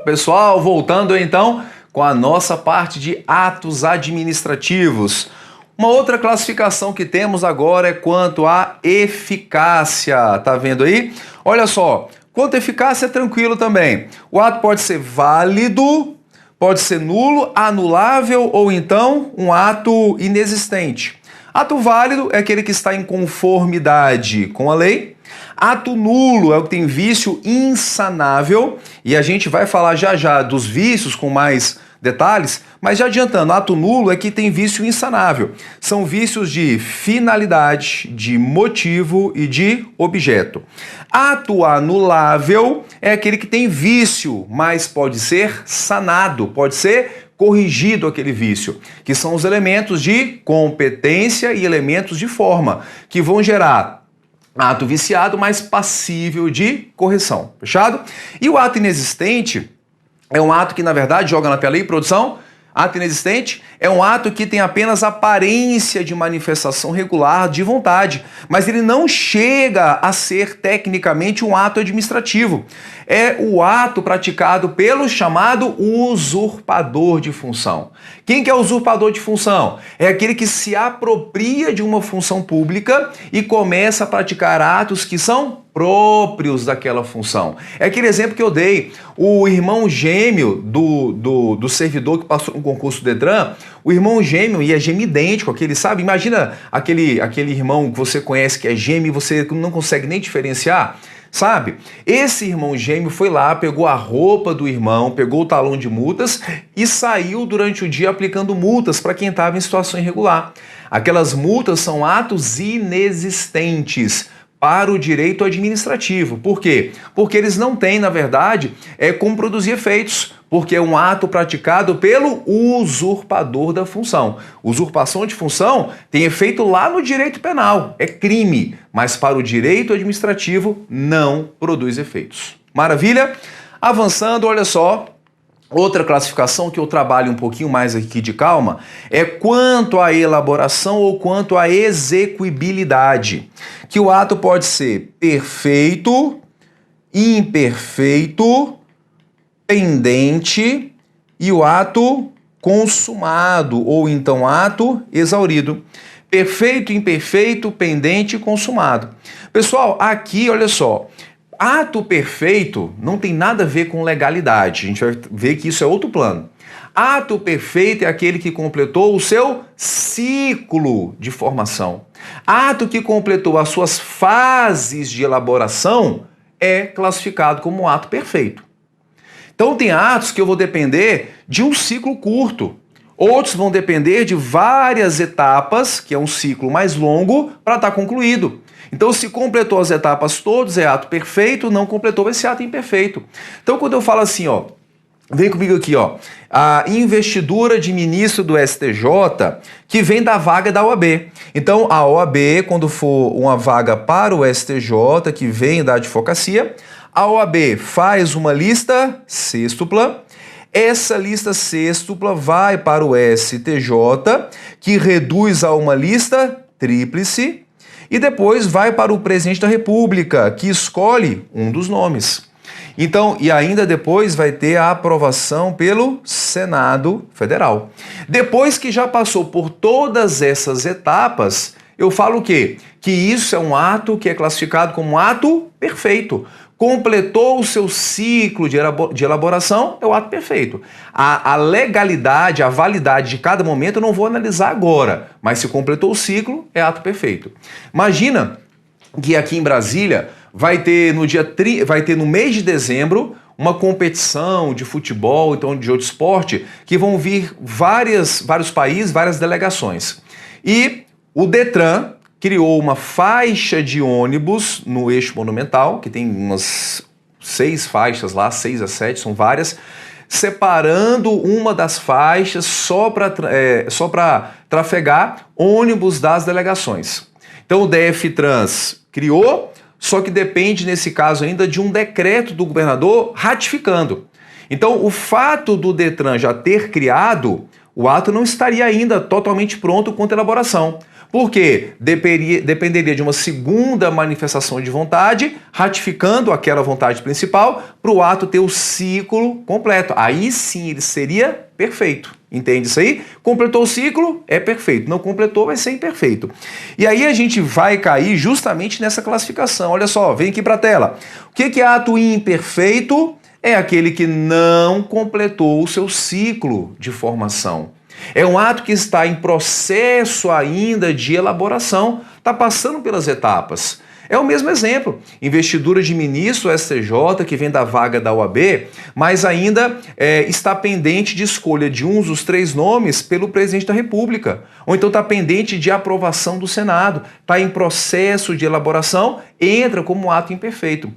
Pessoal, voltando então com a nossa parte de atos administrativos. Uma outra classificação que temos agora é quanto à eficácia. Tá vendo aí? Olha só, quanto à eficácia é tranquilo também. O ato pode ser válido, pode ser nulo, anulável ou então um ato inexistente. Ato válido é aquele que está em conformidade com a lei. Ato nulo é o que tem vício insanável, e a gente vai falar já já dos vícios com mais detalhes, mas já adiantando, ato nulo é que tem vício insanável. São vícios de finalidade, de motivo e de objeto. Ato anulável é aquele que tem vício, mas pode ser sanado, pode ser corrigido aquele vício, que são os elementos de competência e elementos de forma, que vão gerar ato viciado, mas passível de correção. Fechado? E o ato inexistente é um ato que, na verdade, joga na tela aí, produção. Ato inexistente é um ato que tem apenas aparência de manifestação regular de vontade, mas ele não chega a ser tecnicamente um ato administrativo. É o ato praticado pelo chamado usurpador de função. Quem que é o usurpador de função? É aquele que se apropria de uma função pública e começa a praticar atos que são próprios daquela função. É aquele exemplo que eu dei, o irmão gêmeo do servidor que passou no concurso do Detran, o irmão gêmeo e é gêmeo idêntico, aquele, sabe? Imagina aquele irmão que você conhece que é gêmeo e você não consegue nem diferenciar, sabe? Esse irmão gêmeo foi lá, pegou a roupa do irmão, pegou o talão de multas e saiu durante o dia aplicando multas para quem estava em situação irregular. Aquelas multas são atos inexistentes para o direito administrativo. Por quê? Porque eles não têm, na verdade, como produzir efeitos, porque é um ato praticado pelo usurpador da função. Usurpação de função tem efeito lá no direito penal, é crime, mas para o direito administrativo não produz efeitos. Maravilha? Avançando, olha só. Outra classificação que eu trabalho um pouquinho mais aqui de calma é quanto à elaboração ou quanto à execuibilidade, que o ato pode ser perfeito, imperfeito, pendente e o ato consumado ou então ato exaurido. Perfeito, imperfeito, pendente e consumado. Pessoal, aqui olha só, ato perfeito não tem nada a ver com legalidade, a gente vai ver que isso é outro plano. Ato perfeito é aquele que completou o seu ciclo de formação. Ato que completou as suas fases de elaboração é classificado como ato perfeito. Então tem atos que eu vou depender de um ciclo curto. Outros vão depender de várias etapas, que é um ciclo mais longo, para estar concluído. Então, se completou as etapas todas, é ato perfeito, não completou esse ato imperfeito. Então, quando eu falo assim, ó, vem comigo aqui, ó, a investidura de ministro do STJ, que vem da vaga da OAB. Então, a OAB, quando for uma vaga para o STJ, que vem da advocacia, a OAB faz uma lista sêxtupla. Essa lista sêxtupla vai para o STJ, que reduz a uma lista tríplice, e depois vai para o presidente da República, que escolhe um dos nomes. Então, e ainda depois vai ter a aprovação pelo Senado Federal. Depois que já passou por todas essas etapas, eu falo o quê? Que isso é um ato que é classificado como um ato perfeito. Completou o seu ciclo de elaboração, é o ato perfeito. A legalidade, a validade de cada momento eu não vou analisar agora, mas se completou o ciclo, é ato perfeito. Imagina que aqui em Brasília vai ter no mês de dezembro uma competição de futebol, então de outro esporte, que vão vir vários países, várias delegações. E o Detran criou uma faixa de ônibus no eixo monumental, que tem umas 6 faixas lá, 6 a 7, são várias, separando uma das faixas só para trafegar ônibus das delegações. Então o DF-Trans criou, só que depende, nesse caso ainda, de um decreto do governador ratificando. Então o fato do Detran já ter criado, o ato não estaria ainda totalmente pronto quanto à elaboração. Porque dependeria de uma segunda manifestação de vontade, ratificando aquela vontade principal, para o ato ter o ciclo completo. Aí sim ele seria perfeito. Entende isso aí? Completou o ciclo, é perfeito. Não completou, vai ser imperfeito. E aí a gente vai cair justamente nessa classificação. Olha só, vem aqui para a tela. O que é ato imperfeito? É aquele que não completou o seu ciclo de formação. É um ato que está em processo ainda de elaboração, está passando pelas etapas. É o mesmo exemplo, investidura de ministro STJ, que vem da vaga da OAB, mas ainda está pendente de escolha de um dos 3 nomes pelo presidente da República. Ou então está pendente de aprovação do Senado, está em processo de elaboração, entra como ato imperfeito.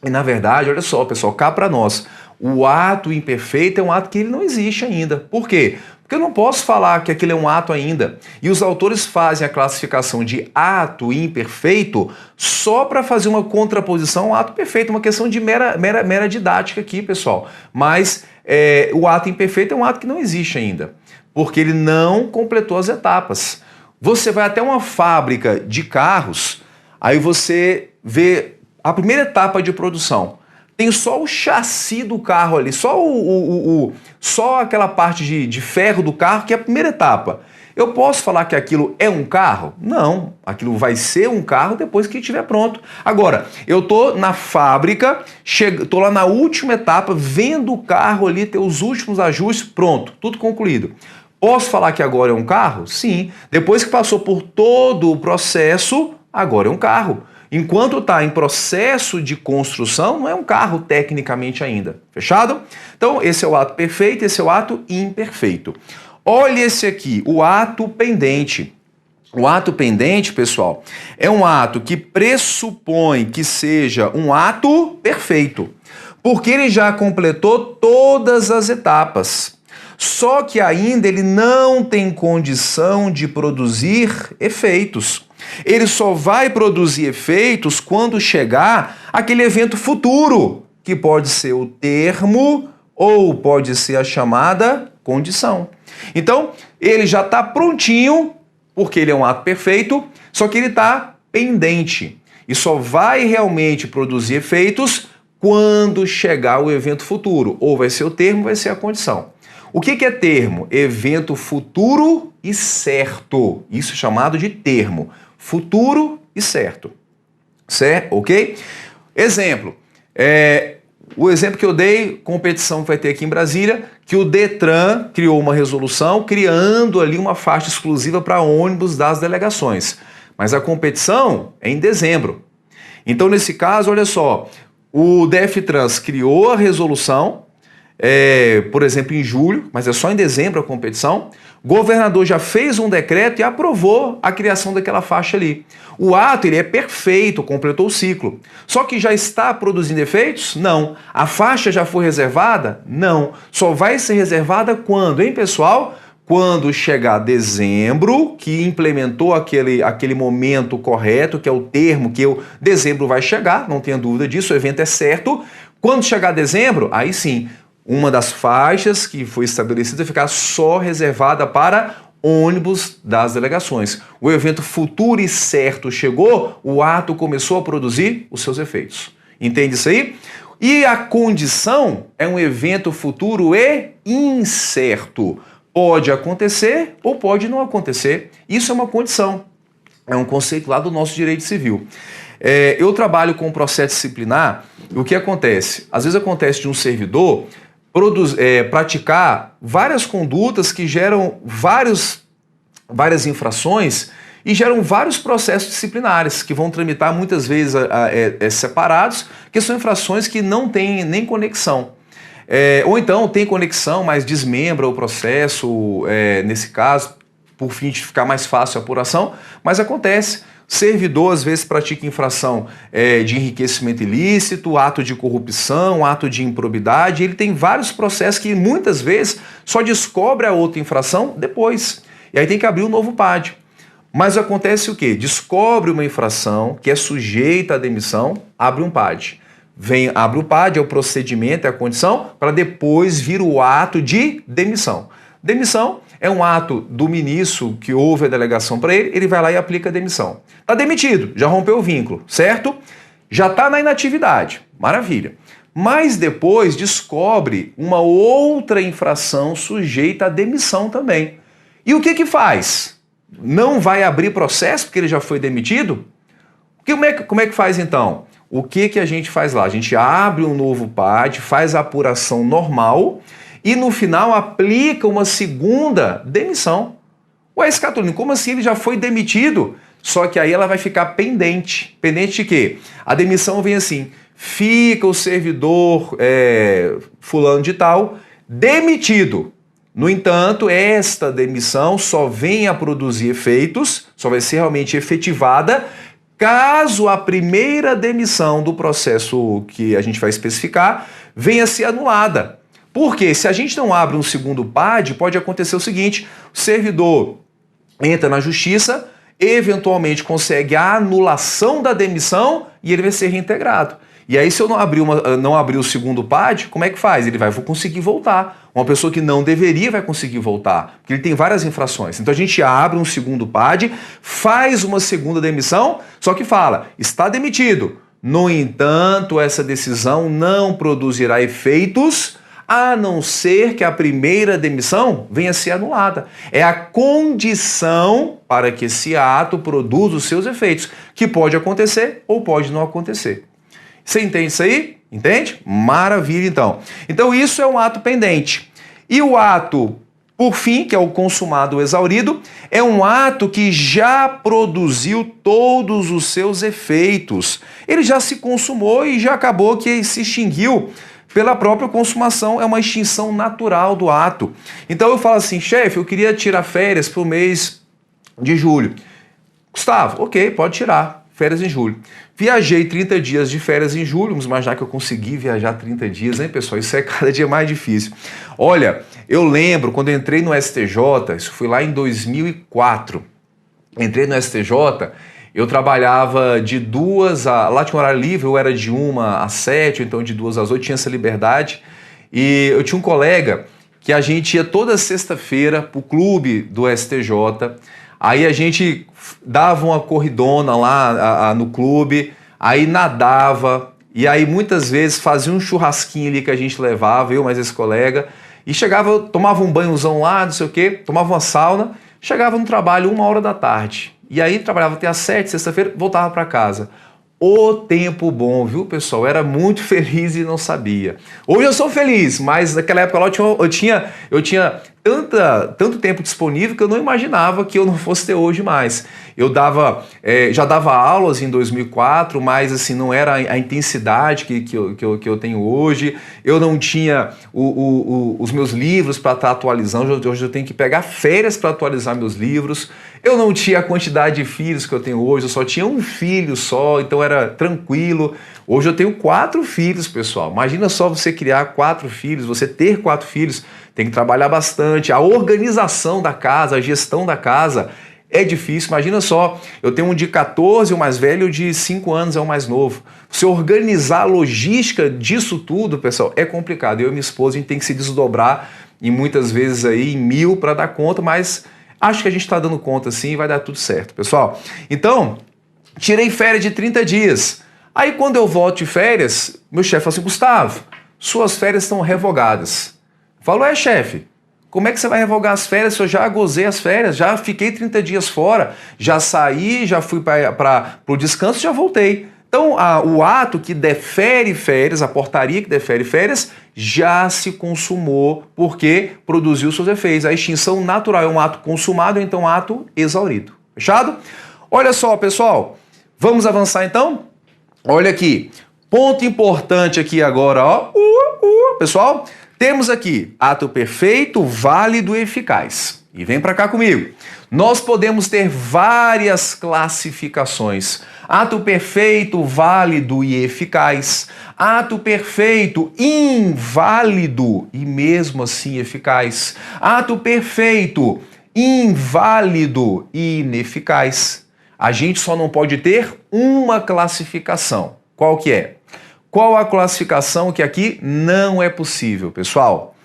E na verdade, olha só, pessoal, cá para nós, o ato imperfeito é um ato que ele não existe ainda. Por quê? Porque eu não posso falar que aquilo é um ato ainda. E os autores fazem a classificação de ato imperfeito só para fazer uma contraposição ao ato perfeito, uma questão de mera didática aqui, pessoal. Mas o ato imperfeito é um ato que não existe ainda, porque ele não completou as etapas. Você vai até uma fábrica de carros, aí você vê a primeira etapa de produção. Tem só o chassi do carro ali, só aquela parte de ferro do carro, que é a primeira etapa. Eu posso falar que aquilo é um carro? Não, aquilo vai ser um carro depois que estiver pronto. Agora, eu estou na fábrica, estou lá na última etapa, vendo o carro ali, ter os últimos ajustes, pronto, tudo concluído. Posso falar que agora é um carro? Sim. Depois que passou por todo o processo, agora é um carro. Enquanto está em processo de construção, não é um carro tecnicamente ainda. Fechado? Então, esse é o ato perfeito, esse é o ato imperfeito. Olha esse aqui, o ato pendente. O ato pendente, pessoal, é um ato que pressupõe que seja um ato perfeito, porque ele já completou todas as etapas. Só que ainda ele não tem condição de produzir efeitos. Ele só vai produzir efeitos quando chegar aquele evento futuro, que pode ser o termo ou pode ser a chamada condição. Então, ele já está prontinho, porque ele é um ato perfeito, só que ele está pendente. E só vai realmente produzir efeitos quando chegar o evento futuro. Ou vai ser o termo, ou vai ser a condição. O que é termo? Evento futuro e certo. Isso é chamado de termo. Futuro e certo. Certo? Ok? Exemplo. O exemplo que eu dei, competição que vai ter aqui em Brasília, que o Detran criou uma resolução criando ali uma faixa exclusiva para ônibus das delegações. Mas a competição é em dezembro. Então, nesse caso, olha só, o DFTrans criou a resolução, por exemplo, em julho, mas é só em dezembro a competição. O governador já fez um decreto e aprovou a criação daquela faixa ali. O ato ele é perfeito, completou o ciclo. Só que já está produzindo efeitos? Não. A faixa já foi reservada? Não. Só vai ser reservada quando, hein, pessoal? Quando chegar dezembro, que implementou aquele momento correto, que é o termo que dezembro vai chegar, não tenha dúvida disso, o evento é certo. Quando chegar dezembro, aí sim, uma das faixas que foi estabelecida vai ficar só reservada para ônibus das delegações. O evento futuro e certo chegou, o ato começou a produzir os seus efeitos. Entende isso aí? E a condição é um evento futuro e incerto. Pode acontecer ou pode não acontecer. Isso é uma condição. É um conceito lá do nosso direito civil. Eu trabalho com processo disciplinar e o que acontece? Às vezes acontece de um servidor praticar várias condutas que geram várias infrações e geram vários processos disciplinares que vão tramitar muitas vezes separados, que são infrações que não têm nem conexão. Ou então tem conexão, mas desmembra o processo, nesse caso, por fim de ficar mais fácil a apuração, mas acontece. Servidor, às vezes, pratica infração de enriquecimento ilícito, ato de corrupção, ato de improbidade. Ele tem vários processos que, muitas vezes, só descobre a outra infração depois. E aí tem que abrir um novo PAD. Mas acontece o quê? Descobre uma infração que é sujeita à demissão, abre um PAD. Abre o PAD, é o procedimento, é a condição, para depois vir o ato de demissão. Demissão é um ato do ministro que houve a delegação para ele, ele vai lá e aplica a demissão. Está demitido, já rompeu o vínculo, certo? Já está na inatividade, maravilha. Mas depois descobre uma outra infração sujeita à demissão também. E o que faz? Não vai abrir processo porque ele já foi demitido? Como é que faz então? O que a gente faz lá? A gente abre um novo PAD, faz a apuração normal e no final aplica uma segunda demissão. Ué, Skatolino, como assim ele já foi demitido? Só que aí ela vai ficar pendente. Pendente de quê? A demissão vem assim, fica o servidor fulano de tal demitido. No entanto, esta demissão só vem a produzir efeitos, só vai ser realmente efetivada caso a primeira demissão do processo que a gente vai especificar venha a ser anulada. Porque se a gente não abre um segundo PAD, pode acontecer o seguinte, o servidor entra na justiça, eventualmente consegue a anulação da demissão e ele vai ser reintegrado. E aí se eu não abrir o segundo PAD, como é que faz? Ele vai conseguir voltar. Uma pessoa que não deveria vai conseguir voltar, porque ele tem várias infrações. Então a gente abre um segundo PAD, faz uma segunda demissão, só que fala, está demitido. No entanto, essa decisão não produzirá efeitos a não ser que a primeira demissão venha a ser anulada. É a condição para que esse ato produza os seus efeitos, que pode acontecer ou pode não acontecer. Você entende isso aí? Entende? Maravilha, então. Então isso é um ato pendente. E o ato, por fim, que é o consumado exaurido, é um ato que já produziu todos os seus efeitos. Ele já se consumou e já acabou que se extinguiu pela própria consumação, é uma extinção natural do ato. Então eu falo assim, chefe, eu queria tirar férias para o mês de julho. Gustavo, ok, pode tirar férias em julho. Viajei 30 dias de férias em julho, vamos imaginar que eu consegui viajar 30 dias, hein, pessoal? Isso é cada dia mais difícil. Olha, eu lembro quando eu entrei no STJ, isso foi lá em 2004, entrei no STJ, eu trabalhava de 2 a... Lá tinha um horário livre, eu era de 1 às 7, ou então de 2 às 8, tinha essa liberdade. E eu tinha um colega que a gente ia toda sexta-feira pro clube do STJ, aí a gente dava uma corridona lá no clube, aí nadava, e aí muitas vezes fazia um churrasquinho ali que a gente levava, eu mais esse colega, e chegava, tomava um banhozão lá, não sei o quê, tomava uma sauna, chegava no trabalho 1h da tarde. E aí trabalhava até às 7, sexta-feira, voltava para casa. O tempo bom, viu, pessoal? Eu era muito feliz e não sabia. Hoje eu sou feliz, mas naquela época lá eu tinha tanto tempo disponível que eu não imaginava que eu não fosse ter hoje mais. Eu já dava aulas em 2004, mas assim, não era a intensidade que eu tenho hoje. Eu não tinha os meus livros para estar atualizando. Hoje eu tenho que pegar férias para atualizar meus livros. Eu não tinha a quantidade de filhos que eu tenho hoje, eu só tinha um filho só, então era tranquilo. Hoje eu tenho 4 filhos, pessoal. Imagina só você criar 4 filhos, você ter 4 filhos, tem que trabalhar bastante. A organização da casa, a gestão da casa é difícil. Imagina só, eu tenho um de 14, o mais velho, de 5 anos é o mais novo. Você organizar a logística disso tudo, pessoal, é complicado. Eu e minha esposa, a gente tem que se desdobrar e muitas vezes aí em 1000 para dar conta, mas acho que a gente está dando conta sim e vai dar tudo certo, pessoal. Então, tirei férias de 30 dias. Aí quando eu volto de férias, meu chefe fala assim, Gustavo, suas férias estão revogadas. Eu falo, chefe, como é que você vai revogar as férias se eu já gozei as férias, já fiquei 30 dias fora, já saí, já fui para o descanso, já voltei. Então, o ato que defere férias, a portaria que defere férias, já se consumou porque produziu seus efeitos. A extinção natural é um ato consumado, então ato exaurido. Fechado? Olha só, pessoal, vamos avançar então? Olha aqui, ponto importante aqui agora, ó. Pessoal, temos aqui ato perfeito, válido e eficaz. E vem para cá comigo. Nós podemos ter várias classificações. Ato perfeito, válido e eficaz. Ato perfeito, inválido e mesmo assim eficaz. Ato perfeito, inválido e ineficaz. A gente só não pode ter uma classificação. Qual que é? Qual a classificação que aqui não é possível, pessoal?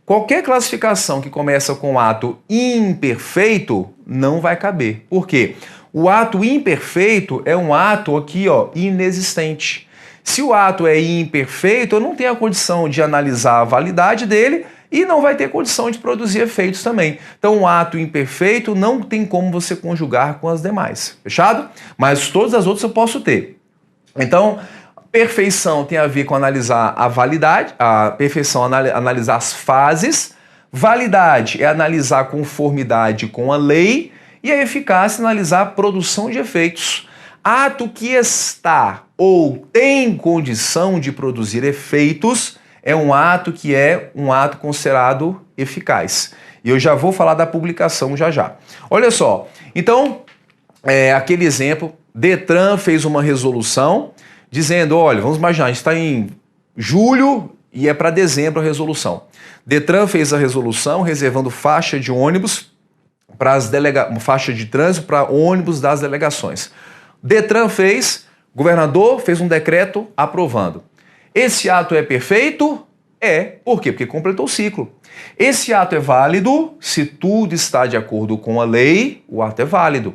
qualquer classificação que começa com ato imperfeito não vai caber. Por quê? O ato imperfeito é um ato aqui, ó, inexistente. Se o ato é imperfeito, eu não tenho a condição de analisar a validade dele e não vai ter condição de produzir efeitos também. Então, um ato imperfeito não tem como você conjugar com as demais. Fechado? Mas todas as outras eu posso ter. Então, perfeição tem a ver com analisar a validade, a perfeição analisar as fases, validade é analisar a conformidade com a lei e a eficácia analisar a produção de efeitos. Ato que está ou tem condição de produzir efeitos é um ato que é um ato considerado eficaz. E eu já vou falar da publicação já já. Olha só, então, aquele exemplo, Detran fez uma resolução dizendo, olha, vamos imaginar, a gente está em julho e é para dezembro a resolução. Detran fez a resolução reservando faixa de ônibus para as faixa de trânsito para ônibus das delegações. Detran fez, governador fez um decreto aprovando. Esse ato é perfeito? É. Por quê? Porque completou o ciclo. Esse ato é válido se tudo está de acordo com a lei, o ato é válido.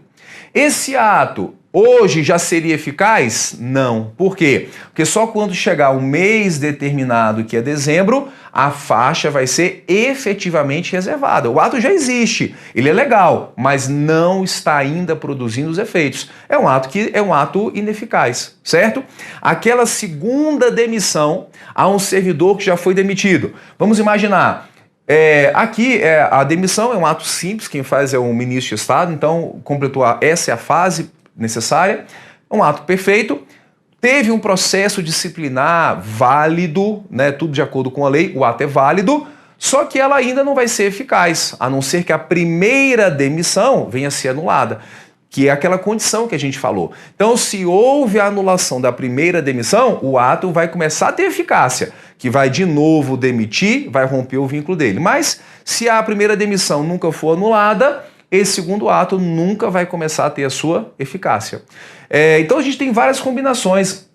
Esse ato hoje já seria eficaz? Não. Por quê? Porque só quando chegar um mês determinado, que é dezembro, a faixa vai ser efetivamente reservada. O ato já existe, ele é legal, mas não está ainda produzindo os efeitos. É um ato que é um ato ineficaz, certo? Aquela segunda demissão a um servidor que já foi demitido. Vamos imaginar. Aqui a demissão é um ato simples, quem faz é o ministro de Estado, então completou essa é a fase necessária, um ato perfeito, teve um processo disciplinar válido, né, tudo de acordo com a lei, o ato é válido, só que ela ainda não vai ser eficaz, a não ser que a primeira demissão venha a ser anulada, que é aquela condição que a gente falou. Então, se houve a anulação da primeira demissão, o ato vai começar a ter eficácia, que vai de novo demitir, vai romper o vínculo dele. Mas, se a primeira demissão nunca for anulada, esse segundo ato nunca vai começar a ter a sua eficácia. Então, a gente tem várias combinações.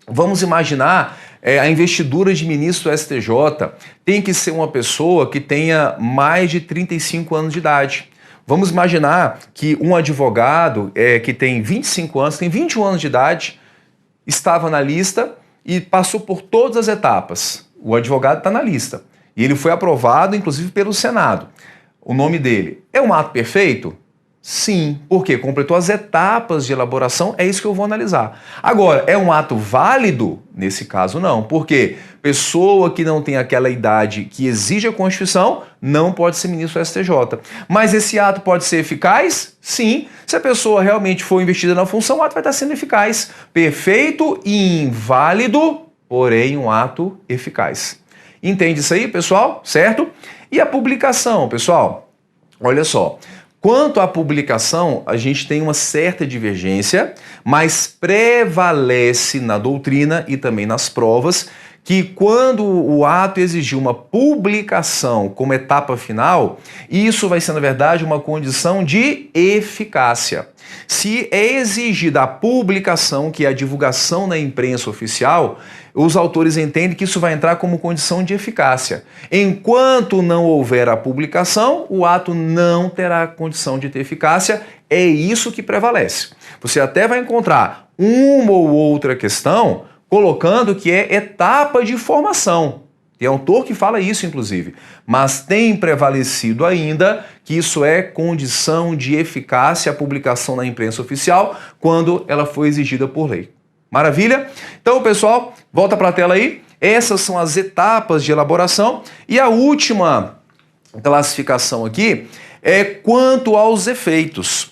Vamos imaginar a investidura de ministro do STJ tem que ser uma pessoa que tenha mais de 35 anos de idade. Vamos imaginar que um advogado que tem 25 anos, tem 21 anos de idade, estava na lista e passou por todas as etapas. O advogado está na lista e ele foi aprovado, inclusive, pelo Senado. O nome dele é um ato perfeito? Sim, porque completou as etapas de elaboração, é isso que eu vou analisar. Agora, é um ato válido? Nesse caso, não. Por quê? Pessoa que não tem aquela idade que exige a Constituição não pode ser ministro do STJ. Mas esse ato pode ser eficaz? Sim. Se a pessoa realmente for investida na função, o ato vai estar sendo eficaz. Perfeito e inválido, porém um ato eficaz. Entende isso aí, pessoal? Certo? E a publicação, pessoal? Olha só. Quanto à publicação, a gente tem uma certa divergência, mas prevalece na doutrina e também nas provas que quando o ato exigir uma publicação como etapa final, isso vai ser, na verdade, uma condição de eficácia. Se é exigida a publicação, que é a divulgação na imprensa oficial, os autores entendem que isso vai entrar como condição de eficácia. Enquanto não houver a publicação, o ato não terá condição de ter eficácia. É isso que prevalece. Você até vai encontrar uma ou outra questão colocando que é etapa de formação. Tem autor que fala isso, inclusive. Mas tem prevalecido ainda que isso é condição de eficácia a publicação na imprensa oficial quando ela foi exigida por lei. Maravilha? Então, pessoal, volta para a tela aí. Essas são as etapas de elaboração. E a última classificação aqui é quanto aos efeitos.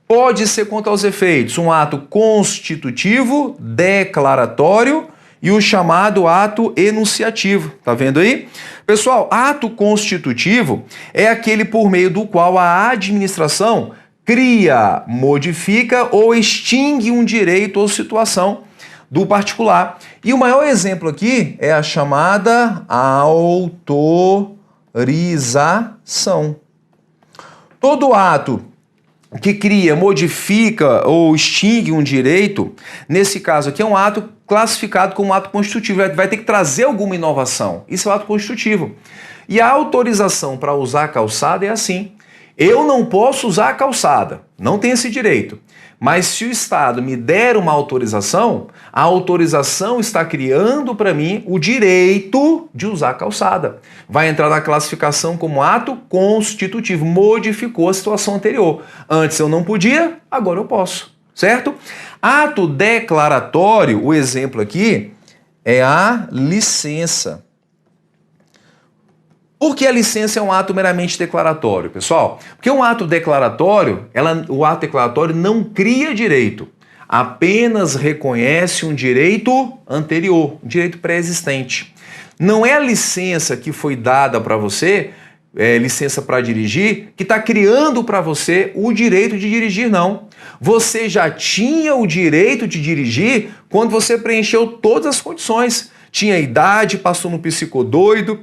Pode ser quanto aos efeitos um ato constitutivo, declaratório e o chamado ato enunciativo. Tá vendo aí? Pessoal, ato constitutivo é aquele por meio do qual a administração cria, modifica ou extingue um direito ou situação do particular. E o maior exemplo aqui é a chamada autorização. Todo ato que cria, modifica ou extingue um direito, nesse caso aqui é um ato classificado como ato constitutivo, vai ter que trazer alguma inovação. Isso é o ato constitutivo. E a autorização para usar a calçada é assim. Eu não posso usar a calçada, não tenho esse direito. Mas se o Estado me der uma autorização, a autorização está criando para mim o direito de usar a calçada. Vai entrar na classificação como ato constitutivo, modificou a situação anterior. Antes eu não podia, agora eu posso, certo? Ato declaratório, o exemplo aqui é a licença. Por que a licença é um ato meramente declaratório, pessoal? Porque um ato declaratório, o ato declaratório não cria direito, apenas reconhece um direito anterior, um direito pré-existente. Não é a licença que foi dada para você, licença para dirigir, que está criando para você o direito de dirigir, não. Você já tinha o direito de dirigir quando você preencheu todas as condições. Tinha idade, passou no psicodoido,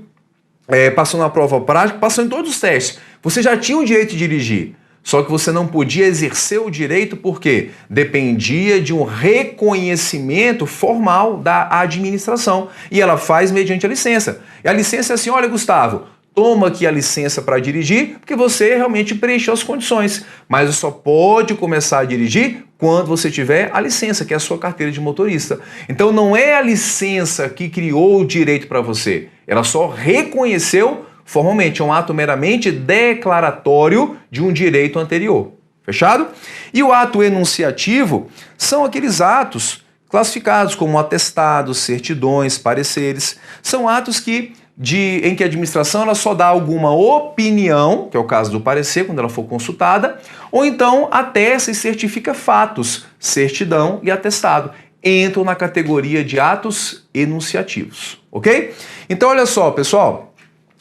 passou na prova prática, passou em todos os testes. Você já tinha o direito de dirigir, só que você não podia exercer o direito porque dependia de um reconhecimento formal da administração. E ela faz mediante a licença. E a licença é assim, olha, Gustavo, toma aqui a licença para dirigir, porque você realmente preencheu as condições. Mas você só pode começar a dirigir quando você tiver a licença, que é a sua carteira de motorista. Então não é a licença que criou o direito para você. Ela só reconheceu formalmente. É um ato meramente declaratório de um direito anterior. Fechado? E o ato enunciativo são aqueles atos classificados como atestados, certidões, pareceres. São atos em que a administração ela só dá alguma opinião, que é o caso do parecer, quando ela for consultada, ou então atesta e certifica fatos, certidão e atestado. Entram na categoria de atos enunciativos, ok? Então, olha só, pessoal,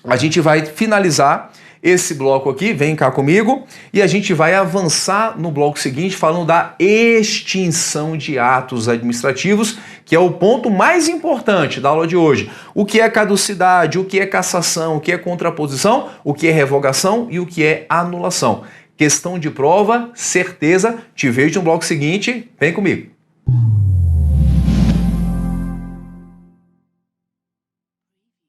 a gente vai finalizar esse bloco aqui, vem cá comigo, e a gente vai avançar no bloco seguinte falando da extinção de atos administrativos, que é o ponto mais importante da aula de hoje. O que é caducidade, o que é cassação, o que é contraposição, o que é revogação e o que é anulação. Questão de prova, certeza, te vejo no bloco seguinte, vem comigo.